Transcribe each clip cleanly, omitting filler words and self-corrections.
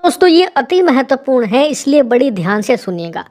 दोस्तों ये अति महत्वपूर्ण है, इसलिए बड़ी ध्यान से सुनिएगा।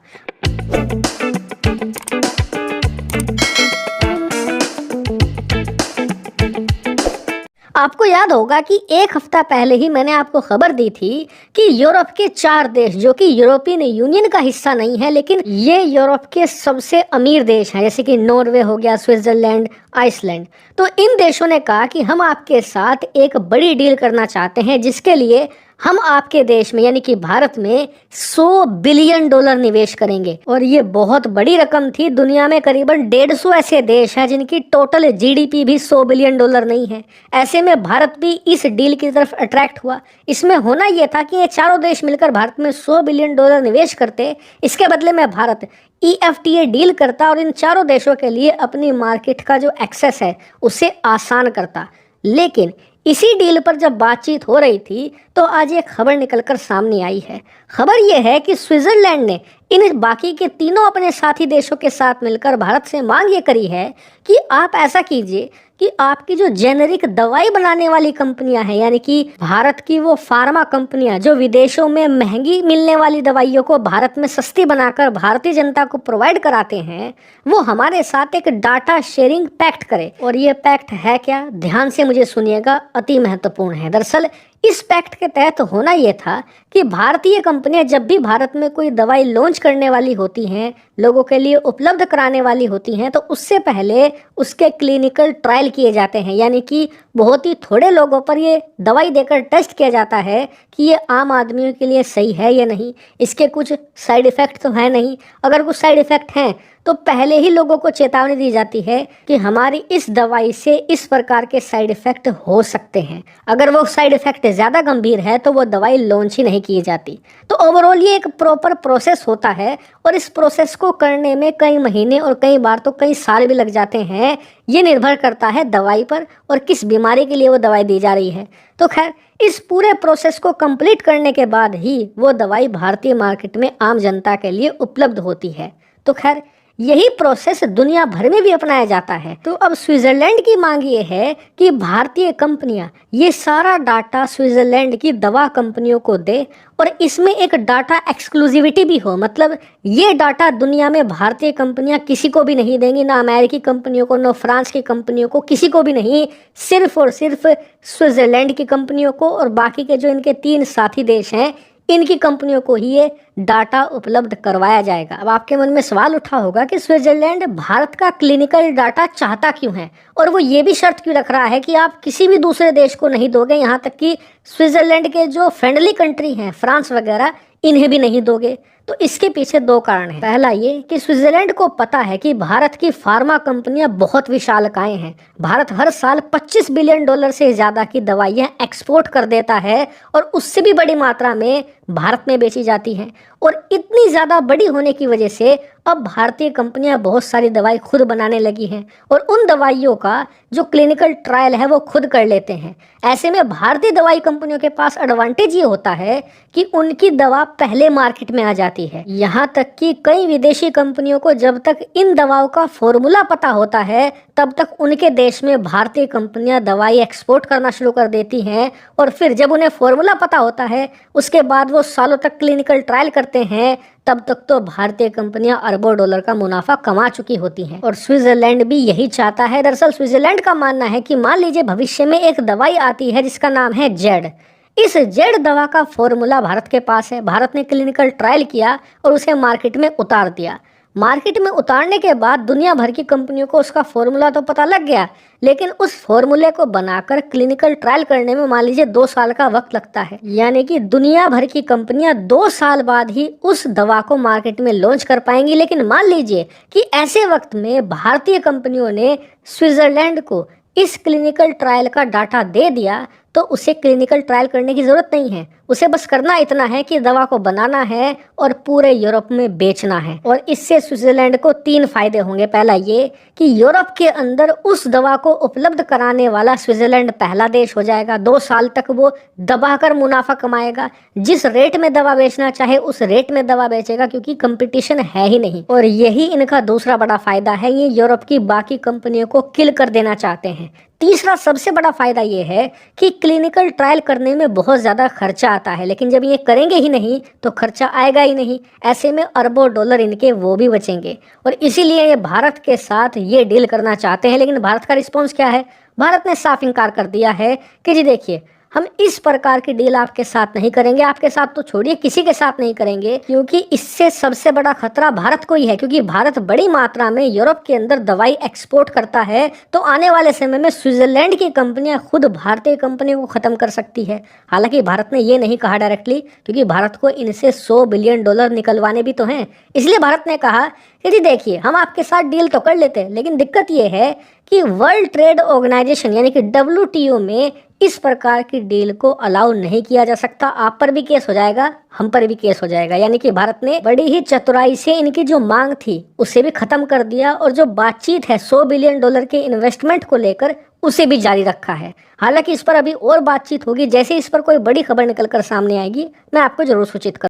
आपको याद होगा कि एक हफ्ता पहले ही मैंने आपको खबर दी थी कि यूरोप के 4 देश जो कि यूरोपियन यूनियन का हिस्सा नहीं है, लेकिन ये यूरोप के सबसे अमीर देश हैं, जैसे कि नॉर्वे हो गया, स्विट्जरलैंड, आइसलैंड। तो इन देशों ने कहा कि हम आपके साथ एक बड़ी डील करना चाहते हैं, जिसके लिए हम आपके देश में यानी कि भारत में $100 बिलियन निवेश करेंगे। और ये बहुत बड़ी रकम थी। दुनिया में करीबन 150 ऐसे देश हैं जिनकी टोटल जीडीपी भी $100 बिलियन नहीं है। ऐसे में भारत भी इस डील की तरफ अट्रैक्ट हुआ। इसमें होना यह था कि ये चारों देश मिलकर भारत में $100 बिलियन निवेश करते। इसके बदले में भारत EFTA डील करता और इन चारों देशों के लिए अपनी मार्केट का जो एक्सेस है उसे आसान करता। लेकिन इसी डील पर जब बातचीत हो रही थी तो आज एक खबर निकलकर सामने आई है। खबर यह है कि स्विट्जरलैंड ने इन बाकी के तीनों अपने साथी देशों के साथ मिलकर भारत से मांग ये करी है कि आप ऐसा कीजिए कि आपकी जो जेनेरिक दवाई बनाने वाली कंपनियां हैं, यानी कि भारत की वो फार्मा कंपनियां जो विदेशों में महंगी मिलने वाली दवाइयों को भारत में सस्ती बनाकर भारतीय जनता को प्रोवाइड कराते हैं, वो हमारे साथ एक डाटा शेयरिंग पैक्ट करे। और ये पैक्ट है क्या, ध्यान से मुझे सुनिएगा, अति महत्वपूर्ण है। दरअसल इस पैक्ट के तहत होना यह था कि भारतीय कंपनियां जब भी भारत में कोई दवाई लॉन्च करने वाली होती हैं, लोगों के लिए उपलब्ध कराने वाली होती हैं, तो उससे पहले उसके क्लिनिकल ट्रायल किए जाते हैं। यानी कि बहुत ही थोड़े लोगों पर ये दवाई देकर टेस्ट किया जाता है कि ये आम आदमियों के लिए सही है या नहीं, इसके कुछ साइड इफ़ेक्ट तो है नहीं। अगर कुछ साइड इफ़ेक्ट हैं तो पहले ही लोगों को चेतावनी दी जाती है कि हमारी इस दवाई से इस प्रकार के साइड इफ़ेक्ट हो सकते हैं। अगर वो साइड इफ़ेक्ट ज़्यादा गंभीर है तो वो दवाई लॉन्च ही नहीं की जाती। तो ओवरऑल ये एक प्रॉपर प्रोसेस होता है और इस प्रोसेस को करने में कई महीने और कई बार तो कई साल भी लग जाते हैं। ये निर्भर करता है दवाई पर और किस बीमारी के लिए वो दवाई दी जा रही है। तो खैर, इस पूरे प्रोसेस को कंप्लीट करने के बाद ही वो दवाई भारतीय मार्केट में आम जनता के लिए उपलब्ध होती है। तो खैर, यही प्रोसेस दुनिया भर में भी अपनाया जाता है। तो अब स्विट्जरलैंड की मांग ये है कि भारतीय कंपनियां ये सारा डाटा स्विट्जरलैंड की दवा कंपनियों को दे और इसमें एक डाटा एक्सक्लूसिविटी भी हो। मतलब ये डाटा दुनिया में भारतीय कंपनियां किसी को भी नहीं देंगी, ना अमेरिकी कंपनियों को, ना फ्रांस की कंपनियों को, किसी को भी नहीं। सिर्फ और सिर्फ स्विट्जरलैंड की कंपनियों को और बाकी के जो इनके 3 साथी देश हैं, इनकी कंपनियों को ही ये डाटा उपलब्ध करवाया जाएगा। अब आपके मन में सवाल उठा होगा कि स्विट्जरलैंड भारत का क्लिनिकल डाटा चाहता क्यों है और वो ये भी शर्त क्यों रख रहा है कि आप किसी भी दूसरे देश को नहीं दोगे, यहाँ तक कि स्विट्जरलैंड के जो फ्रेंडली कंट्री हैं, फ्रांस वगैरह, इन्हें भी नहीं दोगे। तो इसके पीछे 2 कारण हैं। पहला ये कि स्विट्जरलैंड को पता है कि भारत की फार्मा कंपनियां बहुत विशालकाय हैं। भारत हर साल $25 बिलियन से ज़्यादा की दवाइयां एक्सपोर्ट कर देता है और उससे भी बड़ी मात्रा में भारत में बेची जाती हैं। और इतनी ज़्यादा बड़ी होने की वजह से अब भारतीय कंपनियां बहुत सारी दवाई खुद बनाने लगी हैं और उन दवाइयों का जो क्लिनिकल ट्रायल है वो खुद कर लेते हैं। ऐसे में भारतीय दवाई कंपनियों के पास एडवांटेज ये होता है कि उनकी दवा पहले मार्केट में आ जाती है। यहाँ तक कि कई विदेशी कंपनियों को जब तक इन दवाओं का फॉर्मूला पता होता है तब तक उनके देश में भारतीय कंपनियां दवाई एक्सपोर्ट करना शुरू कर देती हैं। और फिर जब उन्हें फॉर्मूला पता होता है उसके बाद वो सालों तक क्लिनिकल ट्रायल करते हैं, तब तक तो भारतीय कंपनियां अरबों डॉलर का मुनाफा कमा चुकी होती हैं। और स्विट्जरलैंड भी यही चाहता है। दरअसल स्विट्जरलैंड का मानना है कि मान लीजिए भविष्य में एक दवाई आती है जिसका नाम है जेड। इस जेड दवा का फॉर्मूला भारत के पास है। भारत ने क्लिनिकल ट्रायल किया और उसे मार्केट में उतार दिया। मार्केट में उतारने के बाद दुनिया भर की कंपनियों को उसका फॉर्मूला तो पता लग गया, लेकिन उस फॉर्मूले को बनाकर क्लिनिकल ट्रायल करने में मान लीजिए 2 साल का वक्त लगता है। यानी कि दुनिया भर की कंपनियां 2 साल बाद ही उस दवा को मार्केट में लॉन्च कर पाएंगी। लेकिन मान लीजिए कि ऐसे वक्त में भारतीय कंपनियों ने स्विट्जरलैंड को इस क्लिनिकल ट्रायल का डाटा दे दिया तो उसे क्लिनिकल ट्रायल करने की ज़रूरत नहीं है। उसे बस करना इतना है कि दवा को बनाना है और पूरे यूरोप में बेचना है। और इससे स्विट्जरलैंड को 3 फायदे होंगे। पहला ये कि यूरोप के अंदर उस दवा को उपलब्ध कराने वाला स्विट्जरलैंड पहला देश हो जाएगा। 2 साल तक वो दबाकर मुनाफा कमाएगा। जिस रेट में दवा बेचना चाहे उस रेट में दवा बेचेगा, क्योंकि कंपटीशन है ही नहीं। और यही इनका दूसरा बड़ा फायदा है, ये यूरोप की बाकी कंपनियों को किल कर देना चाहते हैं। तीसरा सबसे बड़ा फायदा ये है कि क्लिनिकल ट्रायल करने में बहुत ज़्यादा खर्चा आता है, लेकिन जब ये करेंगे ही नहीं तो खर्चा आएगा ही नहीं। ऐसे में अरबों डॉलर इनके वो भी बचेंगे और इसीलिए ये भारत के साथ ये डील करना चाहते हैं। लेकिन भारत का रिस्पॉन्स क्या है? भारत ने साफ इनकार कर दिया है कि जी देखिए, हम इस प्रकार की डील आपके साथ नहीं करेंगे। आपके साथ तो छोड़िए, किसी के साथ नहीं करेंगे, क्योंकि इससे सबसे बड़ा खतरा भारत को ही है। क्योंकि भारत बड़ी मात्रा में यूरोप के अंदर दवाई एक्सपोर्ट करता है, तो आने वाले समय में स्विट्जरलैंड की कंपनियां खुद भारतीय कंपनियों को खत्म कर सकती है। हालांकि भारत ने ये नहीं कहा डायरेक्टली, क्योंकि भारत को इनसे $100 बिलियन निकलवाने भी तो हैं। इसलिए भारत ने कहा कि जी देखिए, हम आपके साथ डील तो कर लेते हैं, लेकिन दिक्कत ये है कि वर्ल्ड ट्रेड ऑर्गेनाइजेशन यानी कि WTO में इस प्रकार की डील को अलाउ नहीं किया जा सकता। आप पर भी केस हो जाएगा, हम पर भी केस हो जाएगा। यानी कि भारत ने बड़ी ही चतुराई से इनकी जो मांग थी उसे भी खत्म कर दिया और जो बातचीत है $100 बिलियन के इन्वेस्टमेंट को लेकर उसे भी जारी रखा है। हालांकि इस पर अभी और बातचीत होगी। जैसे इस पर कोई बड़ी खबर निकल कर सामने आएगी, मैं आपको जरूर सूचित करूंगा।